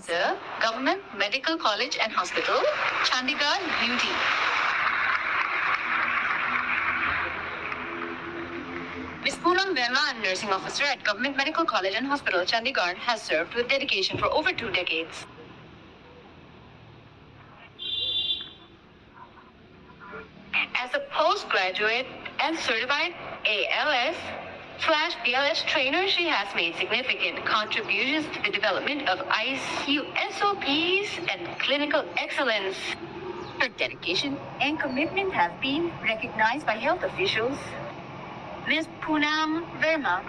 Officer, Government Medical College and Hospital, Chandigarh, UT. Ms. Poonam Verma, Nursing Officer at Government Medical College and Hospital, Chandigarh, has served with dedication for over 2 decades. As a postgraduate and certified ALS/BLS trainer, she has made significant contributions to the development of ICU SOPs and clinical excellence. Her dedication and commitment have been recognized by health officials. Ms. Poonam Verma